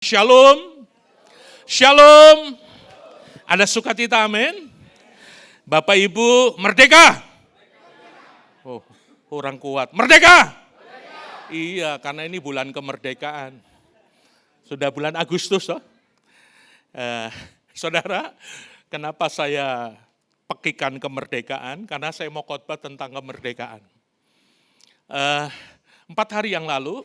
Shalom, shalom. Ada sukacita, amin. Bapak Ibu, merdeka. Oh, kurang kuat. Merdeka. Iya, karena ini bulan kemerdekaan. Sudah bulan Agustus, oh. Saudara, kenapa saya pekikan kemerdekaan? Karena saya mau khotbah tentang kemerdekaan. 4 hari yang lalu,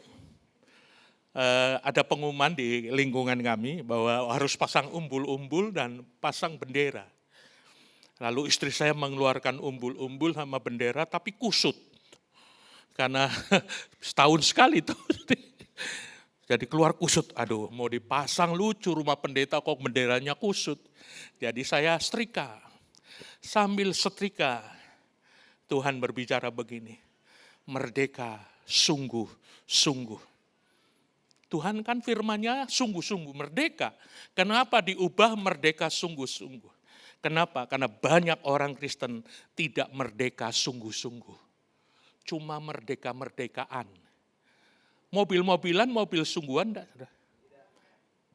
ada pengumuman di lingkungan kami bahwa harus pasang umbul-umbul dan pasang bendera. Lalu istri saya mengeluarkan umbul-umbul sama bendera tapi kusut. Karena setahun sekali tuh. Jadi keluar kusut, aduh mau dipasang lucu rumah pendeta kok benderanya kusut. Jadi saya setrika. Sambil setrika Tuhan berbicara begini, merdeka sungguh-sungguh. Tuhan kan firman-Nya sungguh-sungguh merdeka. Kenapa diubah merdeka sungguh-sungguh? Kenapa? Karena banyak orang Kristen tidak merdeka sungguh-sungguh. Cuma merdeka-merdekaan. Mobil-mobilan, mobil sungguhan enggak ada.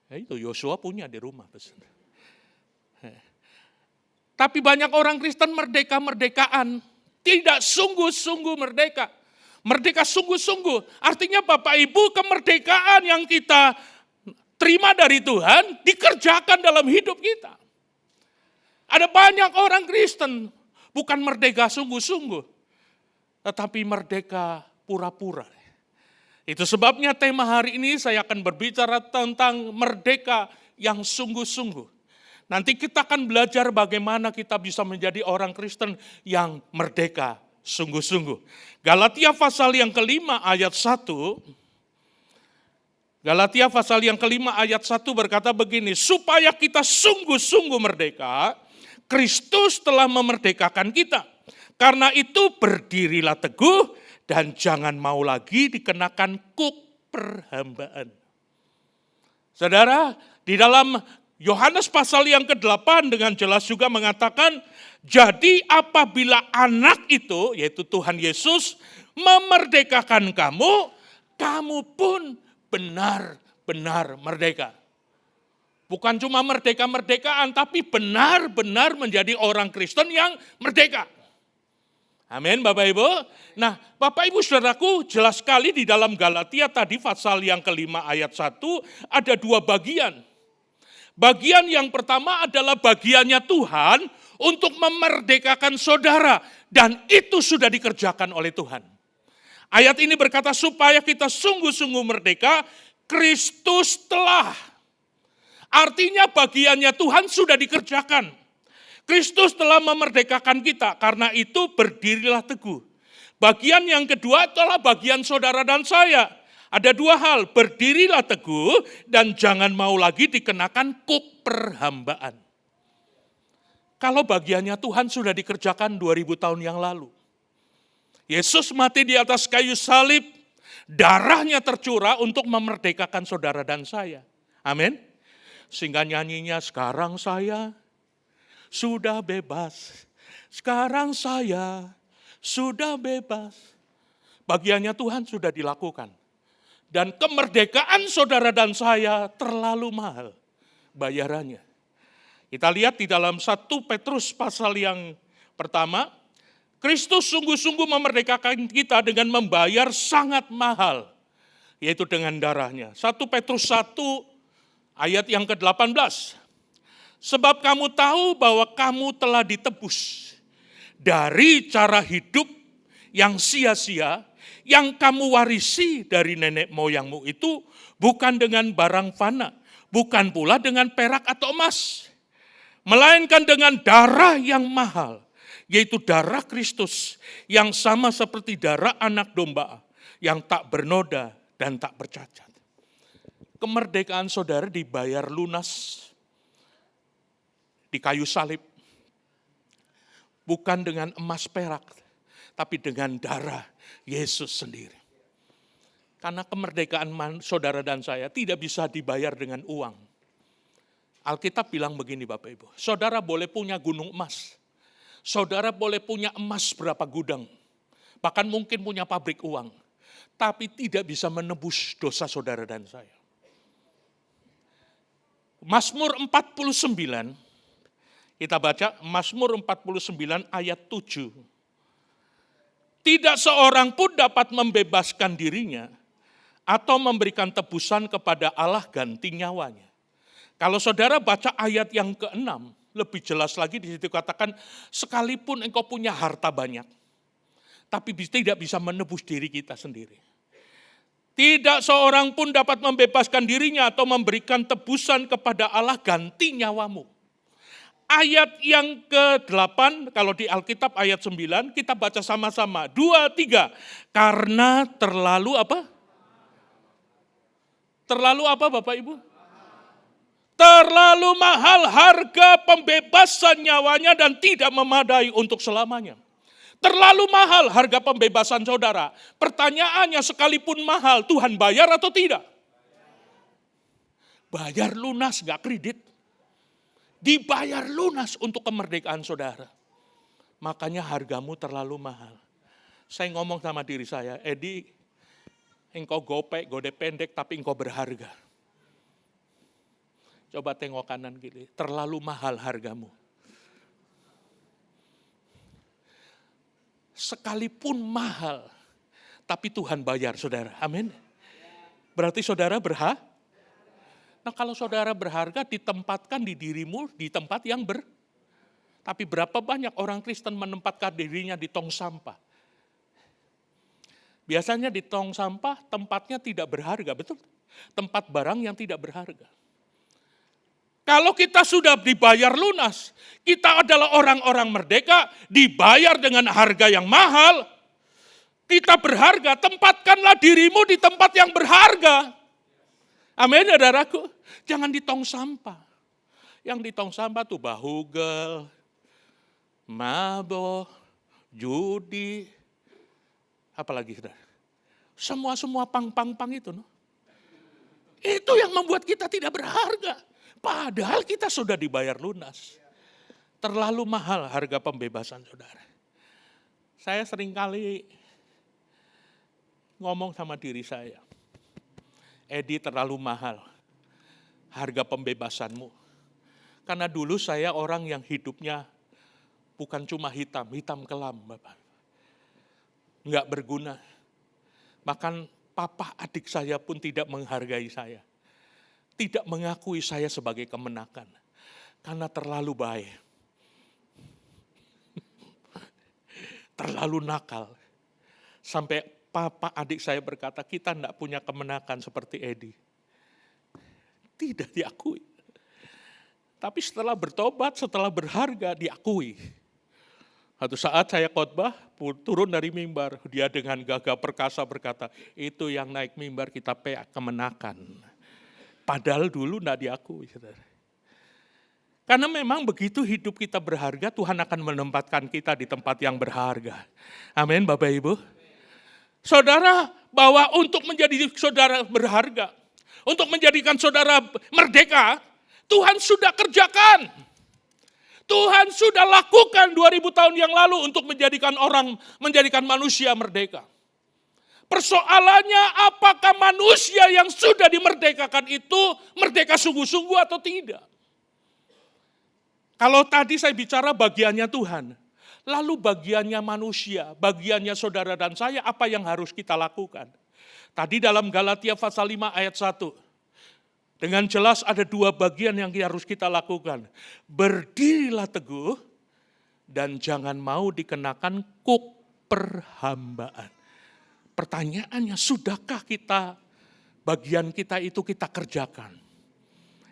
Ya itu Yosua punya di rumah. Tapi banyak orang Kristen merdeka-merdekaan. Tidak sungguh-sungguh merdeka. Merdeka sungguh-sungguh, artinya Bapak Ibu kemerdekaan yang kita terima dari Tuhan dikerjakan dalam hidup kita. Ada banyak orang Kristen bukan merdeka sungguh-sungguh, tetapi merdeka pura-pura. Itu sebabnya tema hari ini saya akan berbicara tentang merdeka yang sungguh-sungguh. Nanti kita akan belajar bagaimana kita bisa menjadi orang Kristen yang merdeka sungguh-sungguh. Galatia pasal yang kelima ayat 1. Galatia pasal yang kelima ayat 1 berkata begini, supaya kita sungguh-sungguh merdeka, Kristus telah memerdekakan kita. Karena itu berdirilah teguh dan jangan mau lagi dikenakan kuk perhambaan. Saudara, di dalam Yohanes pasal yang ke-8 dengan jelas juga mengatakan, jadi apabila anak itu, yaitu Tuhan Yesus, memerdekakan kamu, kamu pun benar-benar merdeka. Bukan cuma merdeka-merdekaan, tapi benar-benar menjadi orang Kristen yang merdeka. Amin Bapak Ibu. Nah Bapak Ibu saudaraku, jelas sekali di dalam Galatia tadi pasal yang kelima ayat 1, ada 2 bagian. Bagian yang pertama adalah bagiannya Tuhan untuk memerdekakan saudara. Dan itu sudah dikerjakan oleh Tuhan. Ayat ini berkata supaya kita sungguh-sungguh merdeka, Kristus telah. Artinya bagiannya Tuhan sudah dikerjakan. Kristus telah memerdekakan kita, karena itu berdirilah teguh. Bagian yang kedua adalah bagian saudara dan saya. Ada 2 hal, berdirilah teguh dan jangan mau lagi dikenakan kuk perhambaan. Kalau bagiannya Tuhan sudah dikerjakan 2000 tahun yang lalu. Yesus mati di atas kayu salib, darahnya tercurah untuk memerdekakan saudara dan saya. Amin. Sehingga nyanyinya sekarang saya sudah bebas. Sekarang saya sudah bebas. Bagiannya Tuhan sudah dilakukan. Dan kemerdekaan saudara dan saya terlalu mahal bayarannya. Kita lihat di dalam 1 Petrus pasal yang pertama, Kristus sungguh-sungguh memerdekakan kita dengan membayar sangat mahal, yaitu dengan darahnya. 1 Petrus 1 ayat yang ke-18. Sebab kamu tahu bahwa kamu telah ditebus dari cara hidup yang sia-sia, yang kamu warisi dari nenek moyangmu itu bukan dengan barang fana, bukan pula dengan perak atau emas, melainkan dengan darah yang mahal, yaitu darah Kristus yang sama seperti darah anak domba yang tak bernoda dan tak bercacat. Kemerdekaan saudara dibayar lunas di kayu salib, bukan dengan emas perak, tapi dengan darah Yesus sendiri. Karena kemerdekaan saudara dan saya tidak bisa dibayar dengan uang. Alkitab bilang begini Bapak Ibu, saudara boleh punya gunung emas, saudara boleh punya emas berapa gudang, bahkan mungkin punya pabrik uang, tapi tidak bisa menebus dosa saudara dan saya. Mazmur 49, kita baca Mazmur 49 ayat 7. Tidak seorang pun dapat membebaskan dirinya atau memberikan tebusan kepada Allah ganti nyawanya. Kalau saudara baca ayat yang ke-6, lebih jelas lagi di situ katakan, sekalipun engkau punya harta banyak, tapi tidak bisa menebus diri kita sendiri. Tidak seorang pun dapat membebaskan dirinya atau memberikan tebusan kepada Allah ganti nyawamu. Ayat yang ke-8, kalau di Alkitab ayat 9, kita baca sama-sama. 2, 3. Karena terlalu apa? Terlalu apa Bapak Ibu? Terlalu mahal harga pembebasan nyawanya dan tidak memadai untuk selamanya. Terlalu mahal harga pembebasan saudara. Pertanyaannya sekalipun mahal, Tuhan bayar atau tidak? Bayar lunas, gak kredit. Dibayar lunas untuk kemerdekaan saudara. Makanya hargamu terlalu mahal. Saya ngomong sama diri saya, Edi, engkau gopek, gode pendek, tapi engkau berharga. Coba tengok kanan kiri, terlalu mahal hargamu. Sekalipun mahal, tapi Tuhan bayar saudara, amin. Berarti saudara berhak. Nah kalau saudara berharga ditempatkan di dirimu di tempat yang tapi berapa banyak orang Kristen menempatkan dirinya di tong sampah. Biasanya di tong sampah tempatnya tidak berharga, betul? Tempat barang yang tidak berharga. Kalau kita sudah dibayar lunas, kita adalah orang-orang merdeka, dibayar dengan harga yang mahal, kita berharga, tempatkanlah dirimu di tempat yang berharga. Amin, saudaraku. Jangan di tong sampah. Yang di tong sampah tuh bahugel, mabok, judi, apalagi saudara. Semua pang itu. No? Itu yang membuat kita tidak berharga. Padahal kita sudah dibayar lunas. Terlalu mahal harga pembebasan saudara. Saya seringkali ngomong sama diri saya, Edi terlalu mahal harga pembebasanmu. Karena dulu saya orang yang hidupnya bukan cuma hitam kelam Bapak. Enggak berguna. Bahkan papa adik saya pun tidak menghargai saya. Tidak mengakui saya sebagai kemenakan. Karena terlalu baik. Terlalu nakal. Sampai papa adik saya berkata, kita tidak punya kemenakan seperti Edi. Tidak diakui. Tapi setelah bertobat, setelah berharga, diakui. Satu saat saya khotbah, turun dari mimbar. Dia dengan gagah perkasa berkata, itu yang naik mimbar kita kemenakan. Padahal dulu tidak diakui. Karena memang begitu hidup kita berharga, Tuhan akan menempatkan kita di tempat yang berharga. Amin Bapak Ibu. Saudara, bahwa untuk menjadi saudara berharga, untuk menjadikan saudara merdeka, Tuhan sudah kerjakan. Tuhan sudah lakukan 2000 tahun yang lalu untuk menjadikan manusia merdeka. Persoalannya apakah manusia yang sudah dimerdekakan itu merdeka sungguh-sungguh atau tidak? Kalau tadi saya bicara bagiannya Tuhan, lalu bagiannya manusia, bagiannya saudara dan saya, apa yang harus kita lakukan? Tadi dalam Galatia pasal 5 ayat 1, dengan jelas ada dua bagian yang harus kita lakukan. Berdirilah teguh dan jangan mau dikenakan kuk perhambaan. Pertanyaannya, sudahkah bagian kita itu kita kerjakan?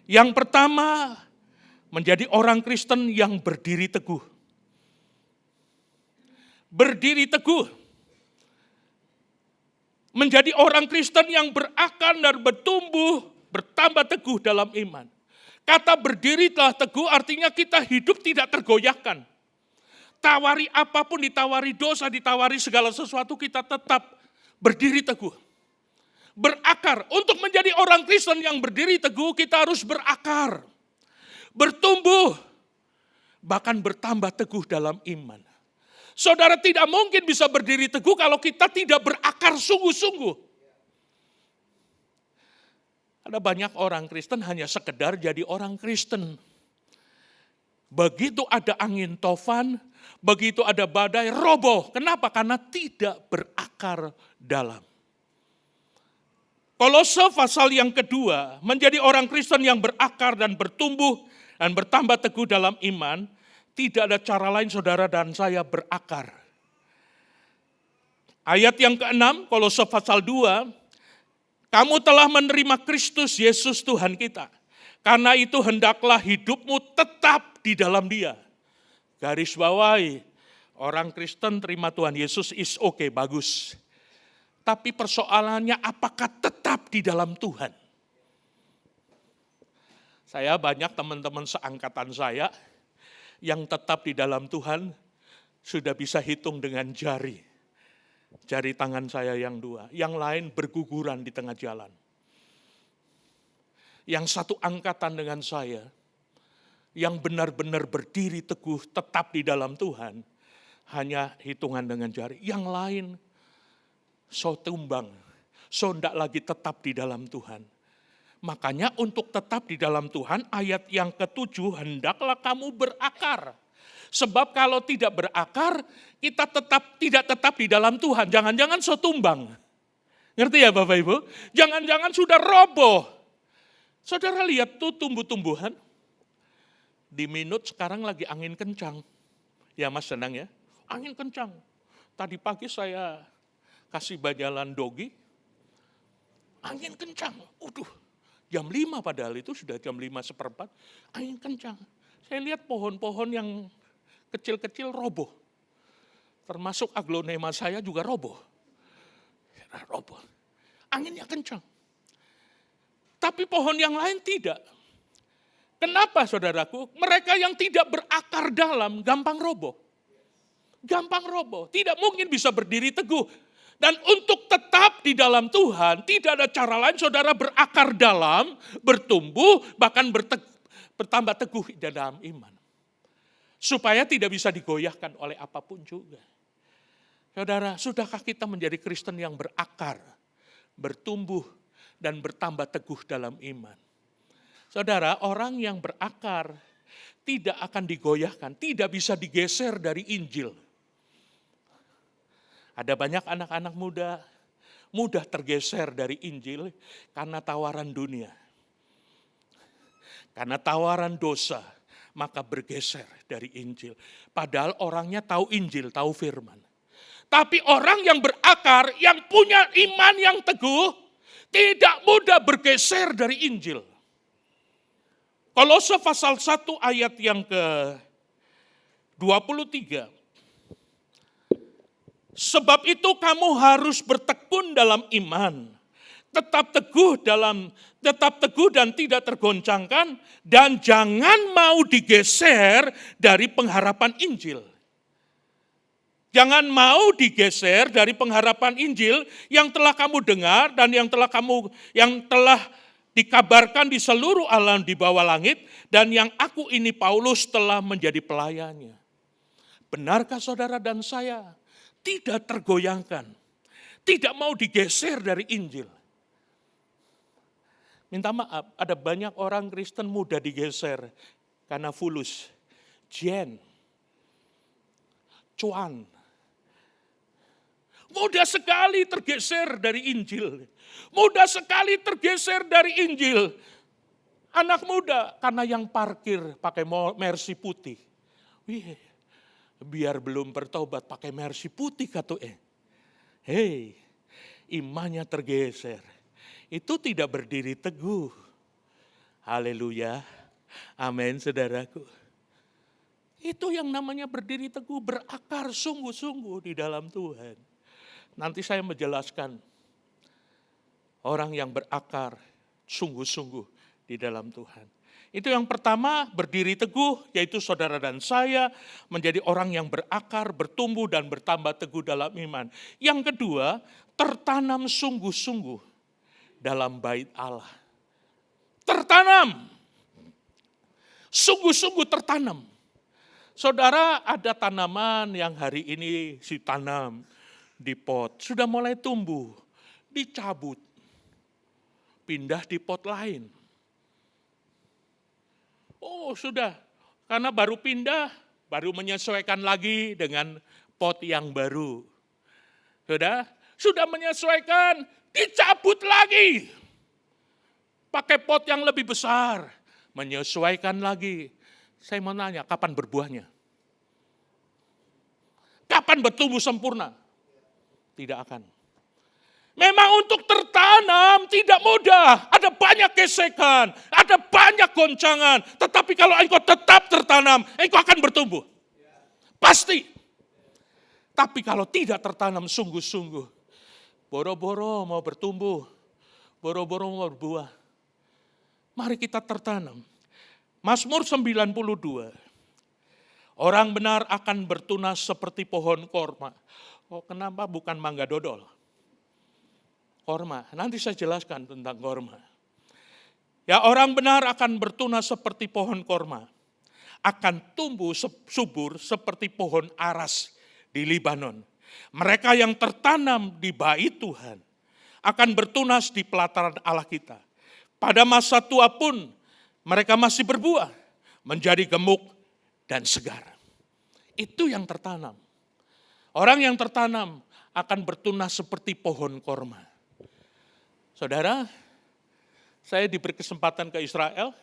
Yang pertama, menjadi orang Kristen yang berdiri teguh. Berdiri teguh. Menjadi orang Kristen yang berakar dan bertumbuh, bertambah teguh dalam iman. Kata berdiri telah teguh artinya kita hidup tidak tergoyahkan. Tawari apapun, ditawari dosa, ditawari segala sesuatu, kita tetap berdiri teguh. Berakar. Untuk menjadi orang Kristen yang berdiri teguh, kita harus berakar. Bertumbuh. Bahkan bertambah teguh dalam iman. Saudara tidak mungkin bisa berdiri teguh kalau kita tidak berakar sungguh-sungguh. Ada banyak orang Kristen hanya sekedar jadi orang Kristen. Begitu ada angin tofan, begitu ada badai, roboh. Kenapa? Karena tidak berakar dalam. Kolose pasal yang kedua, menjadi orang Kristen yang berakar dan bertumbuh dan bertambah teguh dalam iman, tidak ada cara lain saudara dan saya berakar. Ayat yang ke-6, Kolose pasal 2, kamu telah menerima Kristus Yesus Tuhan kita. Karena itu hendaklah hidupmu tetap di dalam Dia. Garis bawahi, orang Kristen terima Tuhan Yesus is okay, bagus. Tapi persoalannya apakah tetap di dalam Tuhan? Saya banyak teman-teman seangkatan saya yang tetap di dalam Tuhan sudah bisa hitung dengan jari. Jari tangan saya yang 2. Yang lain berguguran di tengah jalan. Yang satu angkatan dengan saya, yang benar-benar berdiri teguh tetap di dalam Tuhan, hanya hitungan dengan jari. Yang lain, so tumbang, so ndak lagi tetap di dalam Tuhan. Makanya untuk tetap di dalam Tuhan, ayat yang ke-7, hendaklah kamu berakar. Sebab kalau tidak berakar, kita tidak tetap di dalam Tuhan. Jangan-jangan so tumbang. Ngerti ya Bapak Ibu? Jangan-jangan sudah roboh. Saudara lihat tuh tumbuh-tumbuhan. Di Minut sekarang lagi angin kencang. Ya Mas senang ya? Angin kencang. Tadi pagi saya kasih bajalan dogi, angin kencang, jam 5 padahal itu sudah jam 5:15, angin kencang. Saya lihat pohon-pohon yang kecil-kecil roboh, termasuk aglonema saya juga roboh, anginnya kencang. Tapi pohon yang lain tidak. Kenapa saudaraku? Mereka yang tidak berakar dalam gampang roboh. Gampang roboh, tidak mungkin bisa berdiri teguh. Dan untuk tetap di dalam Tuhan, tidak ada cara lain saudara berakar dalam, bertumbuh, bahkan bertambah teguh di dalam iman. Supaya tidak bisa digoyahkan oleh apapun juga. Saudara, sudahkah kita menjadi Kristen yang berakar, bertumbuh, dan bertambah teguh dalam iman? Saudara, orang yang berakar tidak akan digoyahkan, tidak bisa digeser dari Injil. Ada banyak anak-anak muda, mudah tergeser dari Injil karena tawaran dunia. Karena tawaran dosa, maka bergeser dari Injil. Padahal orangnya tahu Injil, tahu firman. Tapi orang yang berakar, yang punya iman yang teguh, tidak mudah bergeser dari Injil. Kolose pasal 1 ayat yang ke-23. Sebab itu kamu harus bertekun dalam iman, tetap teguh dan tidak tergoncangkan, dan jangan mau digeser dari pengharapan Injil. Jangan mau digeser dari pengharapan Injil yang telah kamu dengar dan yang telah dikabarkan di seluruh alam di bawah langit, dan yang aku ini Paulus telah menjadi pelayannya. Benarkah saudara dan saya tidak tergoyangkan, tidak mau digeser dari Injil? Minta maaf, ada banyak orang Kristen mudah digeser karena fulus, jen, cuan. Mudah sekali tergeser dari Injil. Mudah sekali tergeser dari Injil. Anak muda karena yang parkir pakai Mercy putih. Wih, biar belum bertobat pakai Mercy putih kata Hei, imannya tergeser. Itu tidak berdiri teguh. Haleluya. Amin saudaraku. Itu yang namanya berdiri teguh, berakar sungguh-sungguh di dalam Tuhan. Nanti saya menjelaskan orang yang berakar sungguh-sungguh di dalam Tuhan. Itu yang pertama, berdiri teguh, yaitu saudara dan saya menjadi orang yang berakar, bertumbuh dan bertambah teguh dalam iman. Yang kedua, tertanam sungguh-sungguh dalam bait Allah. Tertanam, sungguh-sungguh tertanam. Saudara, ada tanaman yang hari ini ditanam di pot, sudah mulai tumbuh, dicabut. pindah di pot lain. Oh sudah, karena baru pindah, baru menyesuaikan lagi dengan pot yang baru. Sudah menyesuaikan, dicabut lagi. Pakai pot yang lebih besar, menyesuaikan lagi. Saya mau nanya, kapan berbuahnya? Kapan bertumbuh sempurna? Tidak akan. Memang untuk tertanam tidak mudah, ada banyak gesekan, ada banyak goncangan. Tetapi kalau engkau tetap tertanam, engkau akan bertumbuh. Pasti. Tapi kalau tidak tertanam sungguh-sungguh, boro-boro mau bertumbuh, boro-boro mau berbuah. Mari kita tertanam. Mazmur 92. Orang benar akan bertunas seperti pohon korma. Oh, kenapa bukan mangga dodol? Korma, nanti saya jelaskan tentang korma. Ya, orang benar akan bertunas seperti pohon korma. Akan tumbuh subur seperti pohon aras di Libanon. Mereka yang tertanam di bait Tuhan akan bertunas di pelataran Allah kita. Pada masa tua pun mereka masih berbuah, menjadi gemuk dan segar. Itu yang tertanam. Orang yang tertanam akan bertunas seperti pohon korma. Saudara, saya diberi kesempatan ke Israel.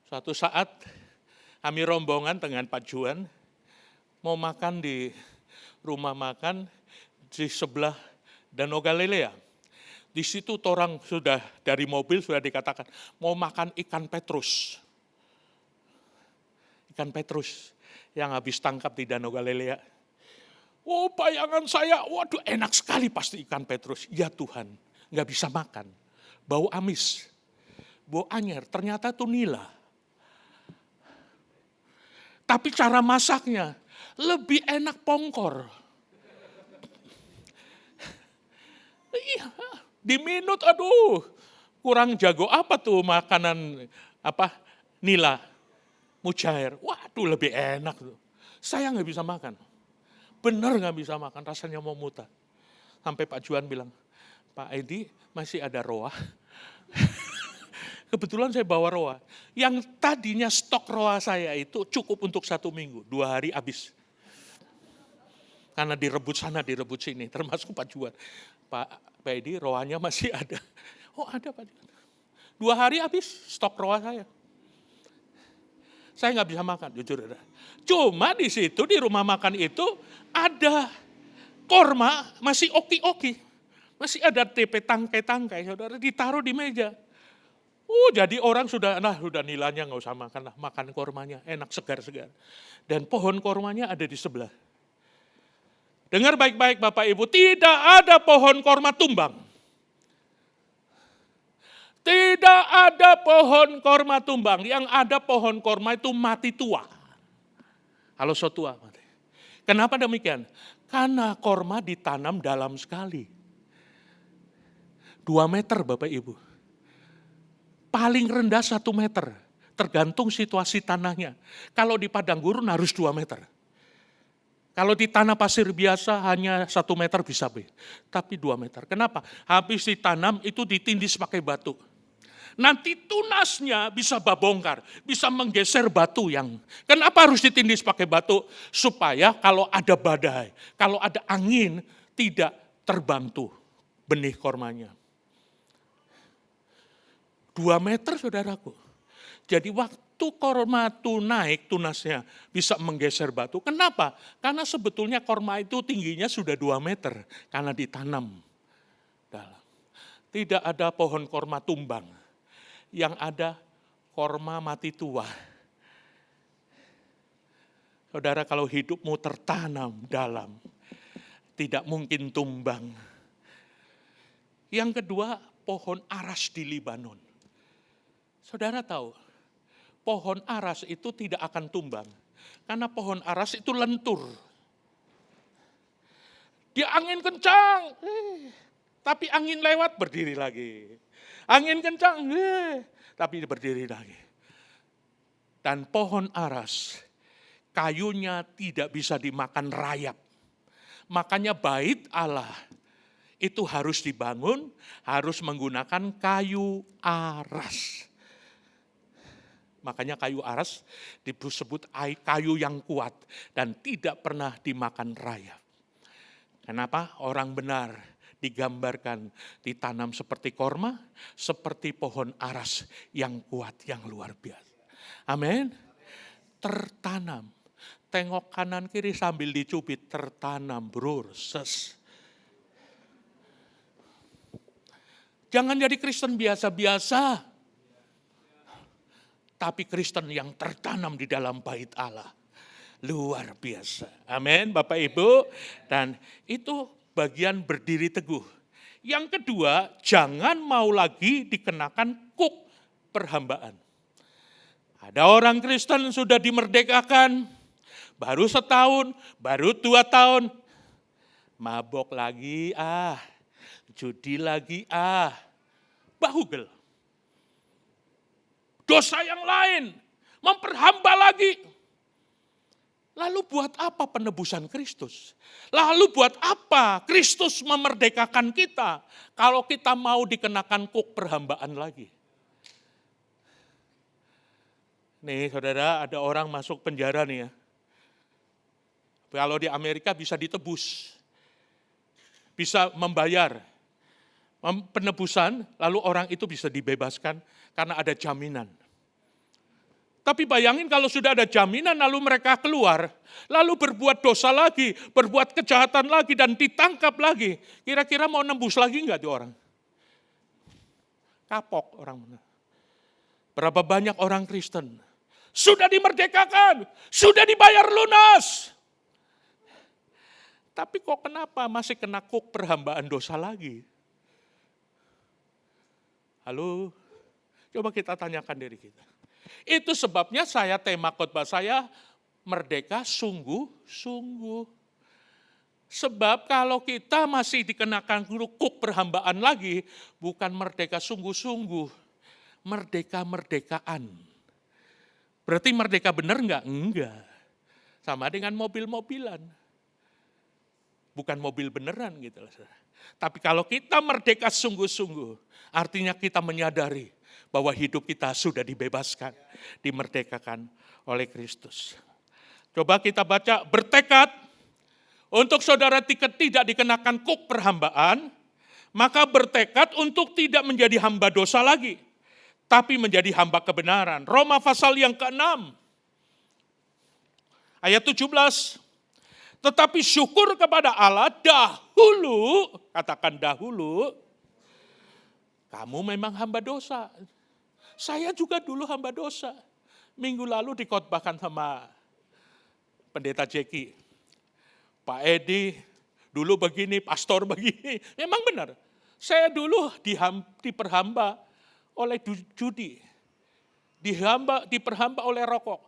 Suatu saat kami rombongan dengan Pak Juan mau makan di rumah makan di sebelah Danau Galilea. Di situ orang sudah dari mobil sudah dikatakan mau makan ikan petrus. Ikan petrus yang habis tangkap di Danau Galilea. Oh, bayangan saya, waduh enak sekali pasti ikan petrus. Ya Tuhan, nggak bisa makan. Bau amis, bau anyer, ternyata itu nila. Tapi cara masaknya lebih enak pongkor. Iya, diminut, aduh, kurang jago apa tuh makanan nila, mujair. Waduh, lebih enak tuh. Saya nggak bisa makan, benar nggak bisa makan, rasanya mau muntah. Sampai Pak Juan bilang, Pak Edi masih ada roa. Kebetulan saya bawa roa. Yang tadinya stok roa saya itu cukup untuk 1 minggu, 2 hari habis. Karena direbut sana, direbut sini, termasuk Pak Juan. Pak Edi, roanya masih ada. Oh ada Pak Juan. 2 hari habis stok roa saya. Saya nggak bisa makan, jujur. Cuma di situ, di rumah makan itu ada korma, masih oki-oki. Masih ada tepe tangkai-tangkai, saudara, ditaruh di meja. Jadi orang sudah nilainya nggak usah makan lah, makan kormanya, enak segar-segar. Dan pohon kormanya ada di sebelah. Dengar baik-baik Bapak Ibu, tidak ada pohon korma tumbang. Tidak ada pohon korma tumbang, yang ada pohon korma itu mati tua. Kalau so tua mati. Kenapa demikian? Karena korma ditanam dalam sekali. 2 meter Bapak Ibu. Paling rendah 1 meter, tergantung situasi tanahnya. Kalau di padang gurun harus 2 meter. Kalau di tanah pasir biasa hanya 1 meter bisa, tapi 2 meter. Kenapa? Habis ditanam itu ditindis pakai batu. Nanti tunasnya bisa babongkar, bisa menggeser batu yang. Kenapa harus ditindis pakai batu? Supaya kalau ada badai, kalau ada angin, tidak terbantu benih kormanya. 2 meter saudaraku. Jadi waktu korma itu naik tunasnya bisa menggeser batu. Kenapa? Karena sebetulnya korma itu tingginya sudah 2 meter karena ditanam dalam. Tidak ada pohon korma tumbang. Yang ada korma mati tua. Saudara, kalau hidupmu tertanam dalam, tidak mungkin tumbang. Yang kedua, pohon aras di Libanon. Saudara tahu, pohon aras itu tidak akan tumbang. Karena pohon aras itu lentur. Dia angin kencang, tapi angin lewat berdiri lagi. Angin kencang, tapi berdiri lagi. Dan pohon aras, kayunya tidak bisa dimakan rayap. Makanya bait Allah itu harus dibangun, harus menggunakan kayu aras. Makanya kayu aras disebut kayu yang kuat dan tidak pernah dimakan rayap. Kenapa? Orang benar digambarkan ditanam seperti korma, seperti pohon aras yang kuat, yang luar biasa. Amin. Tertanam. Tengok kanan kiri sambil dicubit, tertanam, bro. Jangan jadi Kristen biasa-biasa. Tapi Kristen yang tertanam di dalam bait Allah. Luar biasa. Amin, Bapak Ibu. Dan itu bagian berdiri teguh. Yang kedua, jangan mau lagi dikenakan kuk perhambaan. Ada orang Kristen sudah dimerdekakan, baru setahun, baru 2 tahun. Mabok lagi, judi lagi, bahugel. Dosa yang lain, memperhamba lagi. Lalu buat apa penebusan Kristus? Lalu buat apa Kristus memerdekakan kita kalau kita mau dikenakan kuk perhambaan lagi? Nih saudara, ada orang masuk penjara nih ya. Kalau di Amerika bisa ditebus, bisa membayar penebusan, lalu orang itu bisa dibebaskan karena ada jaminan. Tapi bayangin kalau sudah ada jaminan lalu mereka keluar, lalu berbuat dosa lagi, berbuat kejahatan lagi dan ditangkap lagi. Kira-kira mau nembus lagi enggak tuh orang? Kapok orang mana? Berapa banyak orang Kristen sudah dimerdekakan, sudah dibayar lunas. Tapi kok kenapa masih kena kuk perhambaan dosa lagi? Halo? Coba kita tanyakan diri kita. Itu sebabnya tema khotbah saya, merdeka sungguh-sungguh. Sebab kalau kita masih dikenakan kuk perhambaan lagi, bukan merdeka sungguh-sungguh, merdeka-merdekaan. Berarti merdeka benar enggak? Enggak. Sama dengan mobil-mobilan. Bukan mobil beneran gitu. Tapi kalau kita merdeka sungguh-sungguh, artinya kita menyadari bahwa hidup kita sudah dibebaskan, dimerdekakan oleh Kristus. Coba kita baca, bertekad untuk saudara tidak dikenakan kuk perhambaan, maka bertekad untuk tidak menjadi hamba dosa lagi, tapi menjadi hamba kebenaran. Roma pasal yang ke-6, ayat 17. Tetapi syukur kepada Allah dahulu, katakan dahulu, kamu memang hamba dosa. Saya juga dulu hamba dosa. Minggu lalu dikhotbahkan sama Pendeta Jeki. Pak Edi dulu begini, pastor begini. Memang benar. Saya dulu diperhamba oleh judi. Diperhamba oleh rokok.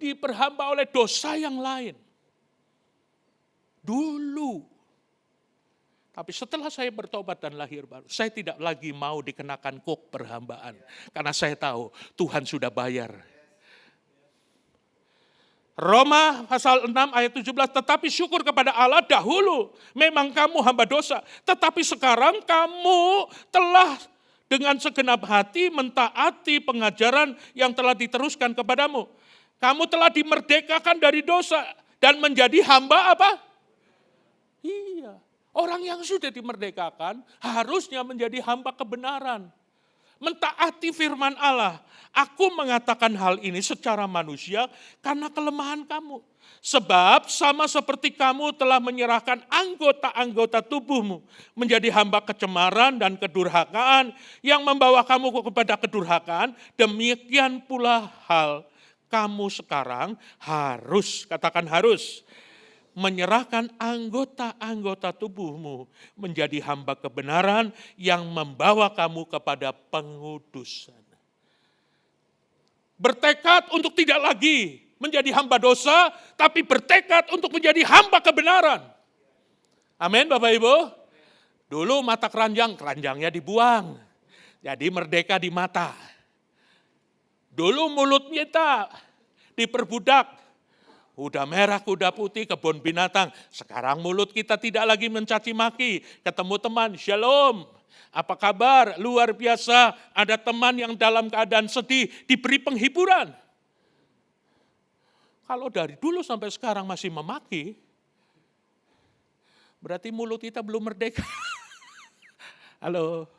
Diperhamba oleh dosa yang lain. Dulu. Tapi setelah saya bertobat dan lahir baru, saya tidak lagi mau dikenakan kuk perhambaan. Karena saya tahu Tuhan sudah bayar. Roma pasal 6 ayat 17, tetapi syukur kepada Allah dahulu. Memang kamu hamba dosa, tetapi sekarang kamu telah dengan segenap hati mentaati pengajaran yang telah diteruskan kepadamu. Kamu telah dimerdekakan dari dosa dan menjadi hamba apa? Iya. Orang yang sudah dimerdekakan harusnya menjadi hamba kebenaran. Mentaati firman Allah. Aku mengatakan hal ini secara manusia karena kelemahan kamu. Sebab sama seperti kamu telah menyerahkan anggota-anggota tubuhmu menjadi hamba kecemaran dan kedurhakaan yang membawa kamu kepada kedurhakaan, demikian pula hal kamu sekarang harus, katakan harus, menyerahkan anggota-anggota tubuhmu menjadi hamba kebenaran yang membawa kamu kepada pengudusan. Bertekad untuk tidak lagi menjadi hamba dosa, tapi bertekad untuk menjadi hamba kebenaran. Amin Bapak Ibu. Dulu mata keranjangnya dibuang. Jadi merdeka di mata. Dulu mulut kita diperbudak. Kuda merah, kuda putih, kebun binatang. Sekarang mulut kita tidak lagi mencaci maki. Ketemu teman, shalom. Apa kabar? Luar biasa. Ada teman yang dalam keadaan sedih, diberi penghiburan. Kalau dari dulu sampai sekarang masih memaki, berarti mulut kita belum merdeka. Halo.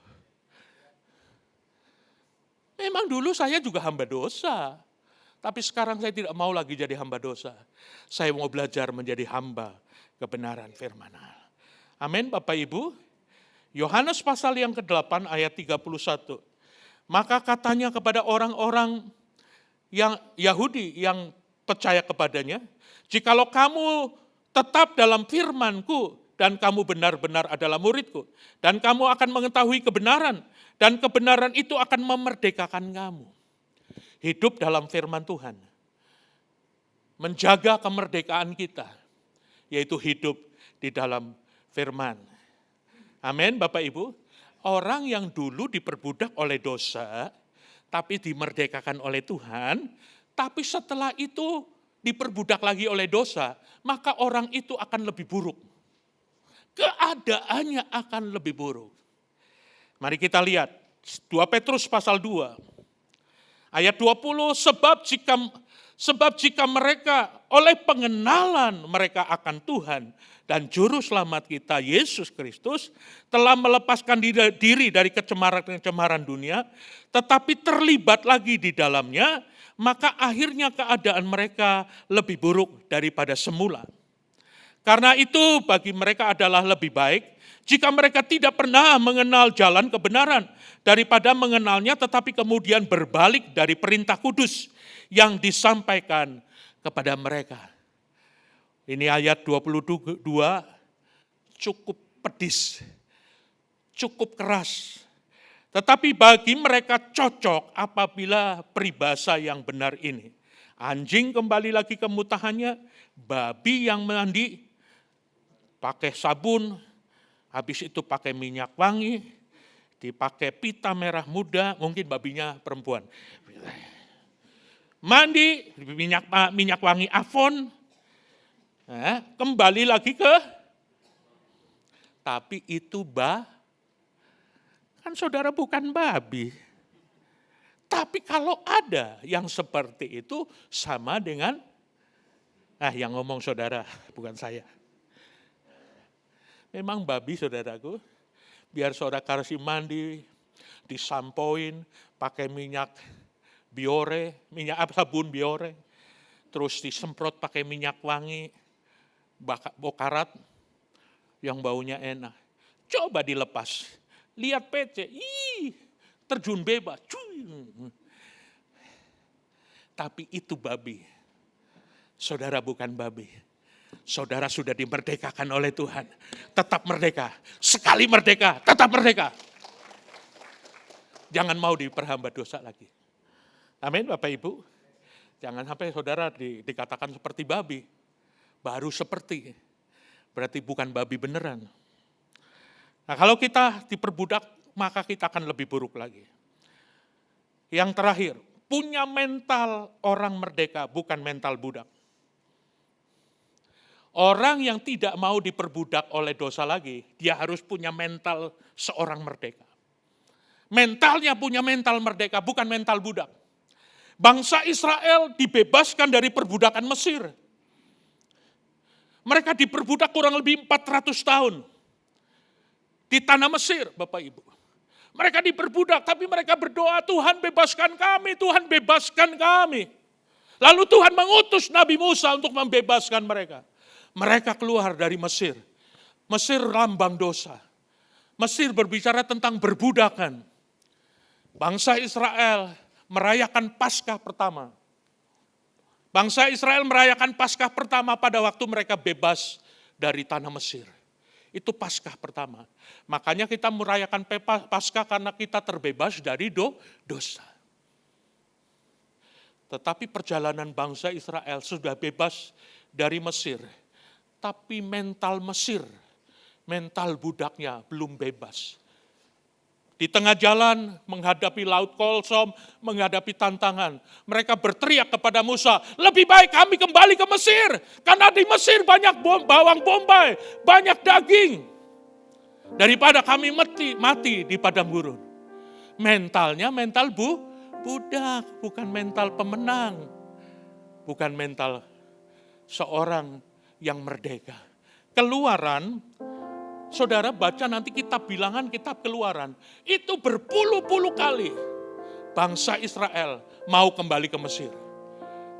Memang dulu saya juga hamba dosa. Tapi sekarang saya tidak mau lagi jadi hamba dosa. Saya mau belajar menjadi hamba kebenaran firman Allah. Amin Bapak Ibu. Yohanes pasal yang ke-8 ayat 31. Maka katanya kepada orang-orang yang Yahudi yang percaya kepadanya, jikalau kamu tetap dalam firman-Ku dan kamu benar-benar adalah murid-Ku, dan kamu akan mengetahui kebenaran, dan kebenaran itu akan memerdekakan kamu. Hidup dalam firman Tuhan. Menjaga kemerdekaan kita, yaitu hidup di dalam firman. Amin Bapak Ibu. Orang yang dulu diperbudak oleh dosa, tapi dimerdekakan oleh Tuhan, tapi setelah itu diperbudak lagi oleh dosa, maka orang itu akan lebih buruk. Keadaannya akan lebih buruk. Mari kita lihat 2 Petrus pasal 2. Ayat 20, sebab jika mereka oleh pengenalan mereka akan Tuhan dan Juru Selamat kita Yesus Kristus telah melepaskan diri dari kecemaran dunia, tetapi terlibat lagi di dalamnya, maka akhirnya keadaan mereka lebih buruk daripada semula. Karena itu bagi mereka adalah lebih baik jika mereka tidak pernah mengenal jalan kebenaran daripada mengenalnya tetapi kemudian berbalik dari perintah kudus yang disampaikan kepada mereka. Ini ayat 22 cukup pedis, cukup keras. Tetapi bagi mereka cocok apabila peribahasa yang benar ini. Anjing kembali lagi ke mutahannya, babi yang mandi pakai sabun, habis itu pakai minyak wangi, dipakai pita merah muda, mungkin babinya perempuan. Mandi, minyak wangi Avon, kembali lagi ke, tapi itu kan saudara bukan babi. Tapi kalau ada yang seperti itu sama dengan, yang ngomong saudara, bukan saya. Memang babi saudaraku, biar saudara kasih mandi, disampoin, pakai minyak biore, sabun biore, terus disemprot pakai minyak wangi, bokarat, yang baunya enak. Coba dilepas, lihat PC, terjun bebas, cuy. Tapi itu babi, saudara bukan babi. Saudara sudah dimerdekakan oleh Tuhan. Tetap merdeka. Sekali merdeka, tetap merdeka. Jangan mau diperhamba dosa lagi. Amin Bapak Ibu. Jangan sampai saudara dikatakan seperti babi. Baru seperti. Berarti bukan babi beneran. Nah kalau kita diperbudak, maka kita akan lebih buruk lagi. Yang terakhir, punya mental orang merdeka, bukan mental budak. Orang yang tidak mau diperbudak oleh dosa lagi, dia harus punya mental seorang merdeka. Mentalnya punya mental merdeka, bukan mental budak. Bangsa Israel dibebaskan dari perbudakan Mesir. Mereka diperbudak kurang lebih 400 tahun. Di tanah Mesir, Bapak Ibu. Mereka diperbudak, tapi mereka berdoa, Tuhan bebaskan kami, Tuhan bebaskan kami. Lalu Tuhan mengutus Nabi Musa untuk membebaskan mereka. Mereka keluar dari Mesir. Mesir lambang dosa. Mesir berbicara tentang berbudakan. Bangsa Israel merayakan Paskah pertama. Bangsa Israel merayakan Paskah pertama pada waktu mereka bebas dari tanah Mesir. Itu Paskah pertama. Makanya kita merayakan Paskah karena kita terbebas dari dosa. Tetapi perjalanan bangsa Israel sudah bebas dari Mesir. Tapi mental Mesir, mental budaknya belum bebas. Di tengah jalan, menghadapi laut Kolsom, menghadapi tantangan. Mereka berteriak kepada Musa, lebih baik kami kembali ke Mesir. Karena di Mesir banyak bawang bombay, banyak daging. Daripada kami mati di padang gurun. Mentalnya mental budak, bukan mental pemenang. Bukan mental seorang yang merdeka. Keluaran, saudara baca nanti kitab bilangan, kitab Keluaran. Itu berpuluh-puluh kali bangsa Israel mau kembali ke Mesir.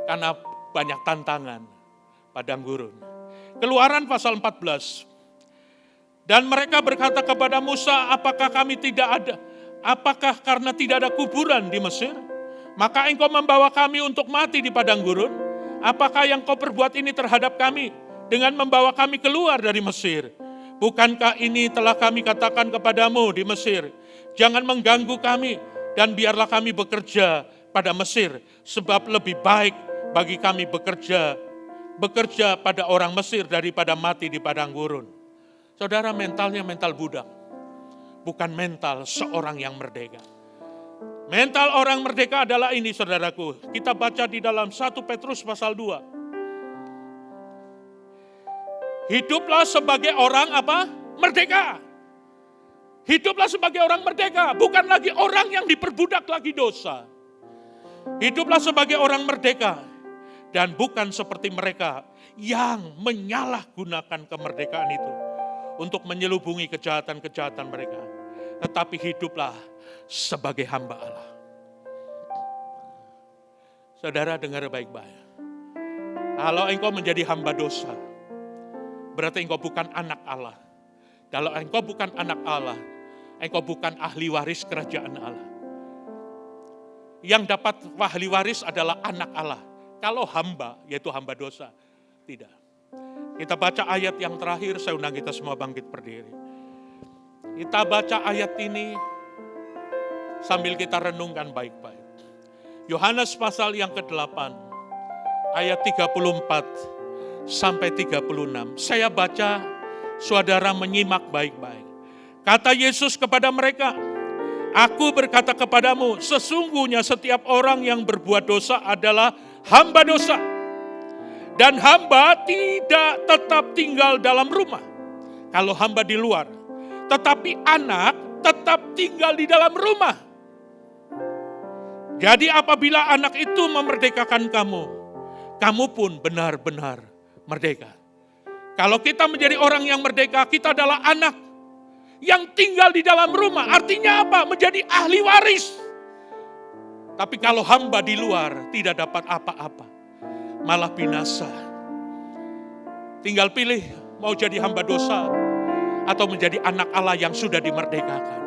Karena banyak tantangan padang gurun. Keluaran pasal 14. Dan mereka berkata kepada Musa, apakah karena tidak ada kuburan di Mesir? Maka engkau membawa kami untuk mati di padang gurun? Apakah yang kau perbuat ini terhadap kami dengan membawa kami keluar dari Mesir? Bukankah ini telah kami katakan kepadamu di Mesir? Jangan mengganggu kami dan biarlah kami bekerja pada Mesir. Sebab lebih baik bagi kami bekerja pada orang Mesir daripada mati di padang gurun. Saudara, mentalnya mental budak. Bukan mental seorang yang merdeka. Mental orang merdeka adalah ini, saudaraku. Kita baca di dalam 1 Petrus pasal 2. Hiduplah sebagai orang merdeka. Hiduplah sebagai orang merdeka, bukan lagi orang yang diperbudak lagi dosa. Hiduplah sebagai orang merdeka dan bukan seperti mereka yang menyalahgunakan kemerdekaan itu untuk menyelubungi kejahatan-kejahatan mereka. Tetapi hiduplah sebagai hamba Allah. Saudara, dengar baik-baik. Kalau engkau menjadi hamba dosa, berarti engkau bukan anak Allah. Kalau engkau bukan anak Allah, engkau bukan ahli waris kerajaan Allah. Yang dapat ahli waris adalah anak Allah. Kalau hamba, yaitu hamba dosa, tidak. Kita baca ayat yang terakhir, saya undang kita semua bangkit berdiri. Kita baca ayat ini sambil kita renungkan baik-baik. Yohanes pasal yang ke-8, ayat 34 sampai 36. Saya baca, saudara menyimak baik-baik. Kata Yesus kepada mereka, aku berkata kepadamu, sesungguhnya setiap orang yang berbuat dosa adalah hamba dosa. Dan hamba tidak tetap tinggal dalam rumah. Kalau hamba di luar. Tetapi anak tetap tinggal di dalam rumah. Jadi apabila anak itu memerdekakan kamu, kamu pun benar-benar merdeka. Kalau kita menjadi orang yang merdeka, kita adalah anak yang tinggal di dalam rumah. Artinya apa? Menjadi ahli waris. Tapi kalau hamba di luar tidak dapat apa-apa, malah binasa. Tinggal pilih mau jadi hamba dosa atau menjadi anak Allah yang sudah dimerdekakan.